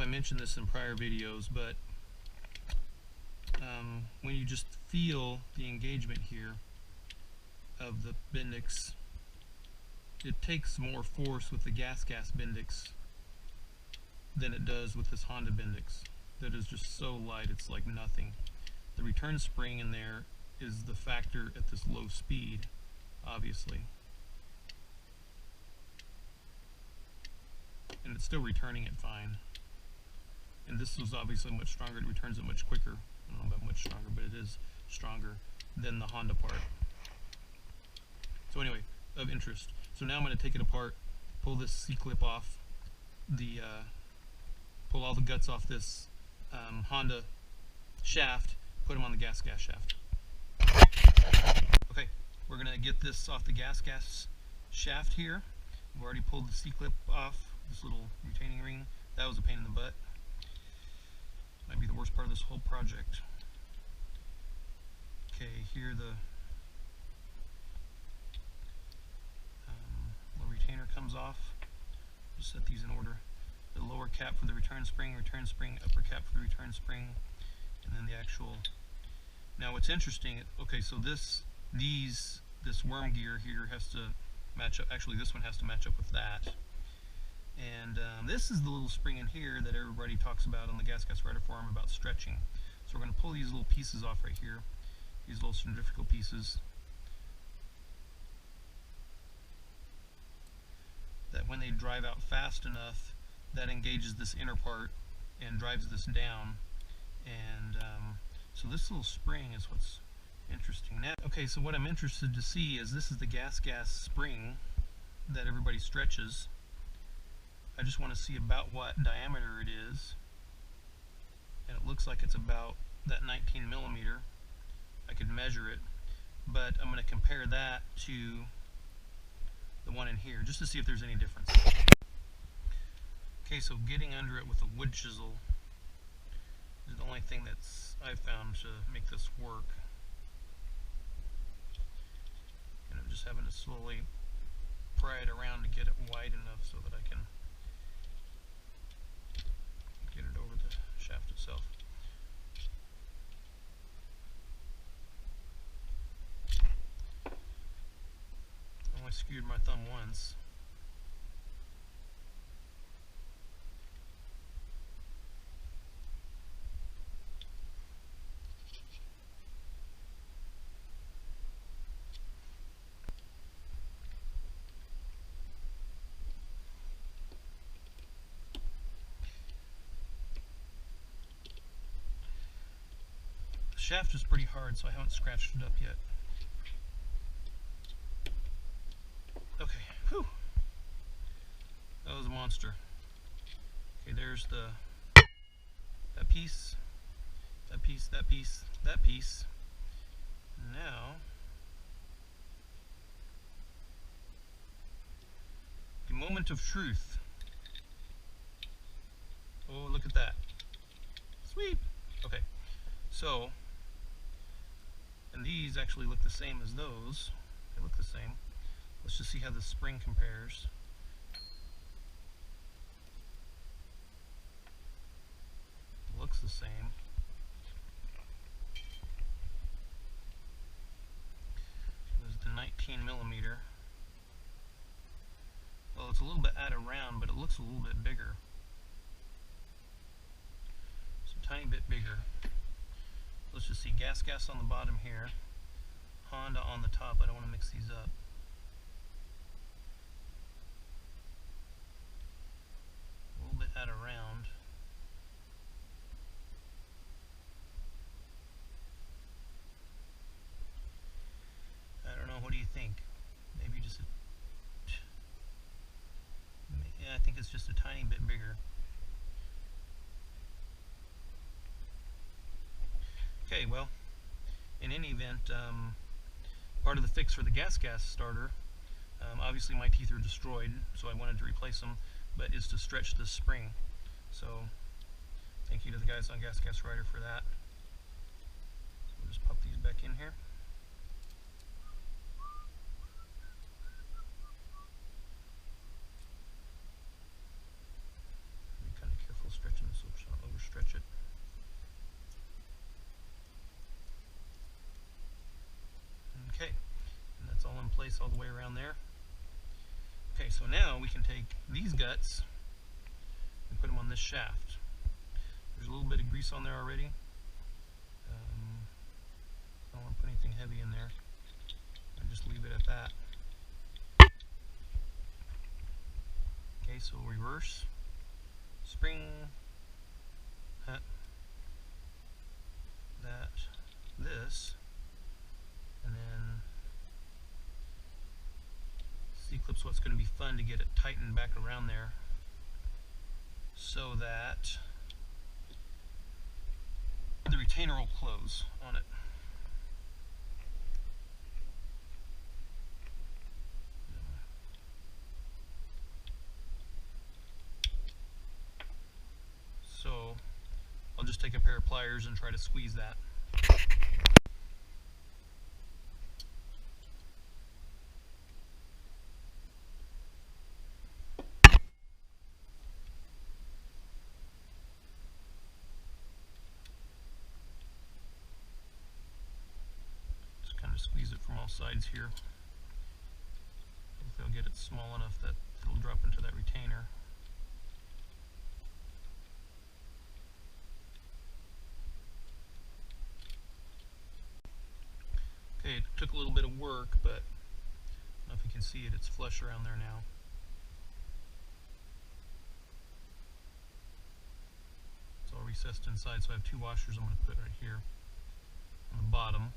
I mentioned this in prior videos, but when you just feel the engagement here of the Bendix, it takes more force with the GasGas Bendix than it does with this Honda Bendix. That is just so light, it's like nothing. The return spring in there is the factor at this low speed, obviously. And it's still returning it fine. And this was obviously much stronger, it returns it much quicker. I don't know about much stronger, but it is stronger than the Honda part. So anyway, of interest. So now I'm going to take it apart, pull this C-clip off, pull all the guts off this Honda shaft, put them on the GasGas shaft. Okay, we're going to get this off the GasGas shaft here. We've already pulled the C-clip off, this little retaining ring. That was a pain in the butt. Might be the worst part of this whole project. Okay, here the retainer comes off. Just set these in order. The lower cap for the return spring, upper cap for the return spring, and then the actual. Now what's interesting, okay, so this worm gear here has to match up. Actually, this one has to match up with that. And this is the little spring in here that everybody talks about on the GasGas Rider forum about stretching. So we're going to pull these little pieces off right here, these little centrifugal pieces, that when they drive out fast enough, that engages this inner part and drives this down. And so this little spring is what's interesting. Now, okay, so what I'm interested to see is this is the GasGas spring that everybody stretches. I just want to see about what diameter it is, and it looks like it's about that 19 millimeter. I could measure it, but I'm going to compare that to the one in here just to see if there's any difference. Okay, so getting under it with a wood chisel is the only thing that's I've found to make this work. And I'm just having to slowly pry it around to get it wide enough so that I can get it over the shaft itself. I only skewed my thumb once. The shaft is pretty hard, so I haven't scratched it up yet. Okay, whew. That was a monster. Okay, there's that piece, that piece, that piece, that piece. Now, the moment of truth. Oh, look at that. Sweet. Okay, so, and these actually look the same as those. They look the same. Let's just see how the spring compares. It looks the same. There's the 19 millimeter. Well, it's a little bit out of round, but it looks a little bit bigger. It's a tiny bit bigger. Let's just see, GasGas on the bottom here, Honda on the top. I don't want to mix these up. A little bit out of round. I don't know, what do you think? Maybe just yeah, I think it's just a tiny bit bigger. Okay, well, in any event, part of the fix for the GasGas starter, obviously my teeth are destroyed, so I wanted to replace them, but is to stretch this spring. So, thank you to the guys on GasGas Rider for that. So we'll just pop these back in here. Be kind of careful stretching this all in place all the way around there. Okay, so now we can take these guts and put them on this shaft. There's a little bit of grease on there already. I don't want to put anything heavy in there. I just leave it at that. Okay, so reverse, spring, that, this, and then C-clip's what's going to be fun to get it tightened back around there so that the retainer will close on it. So I'll just take a pair of pliers and try to squeeze that. Just kind of squeeze it from all sides here. Hopefully I'll get it small enough that it'll drop into that retainer. Okay, it took a little bit of work, but I don't know if you can see it, it's flush around there now. It's all recessed inside, so I have two washers I'm going to put right here on the bottom.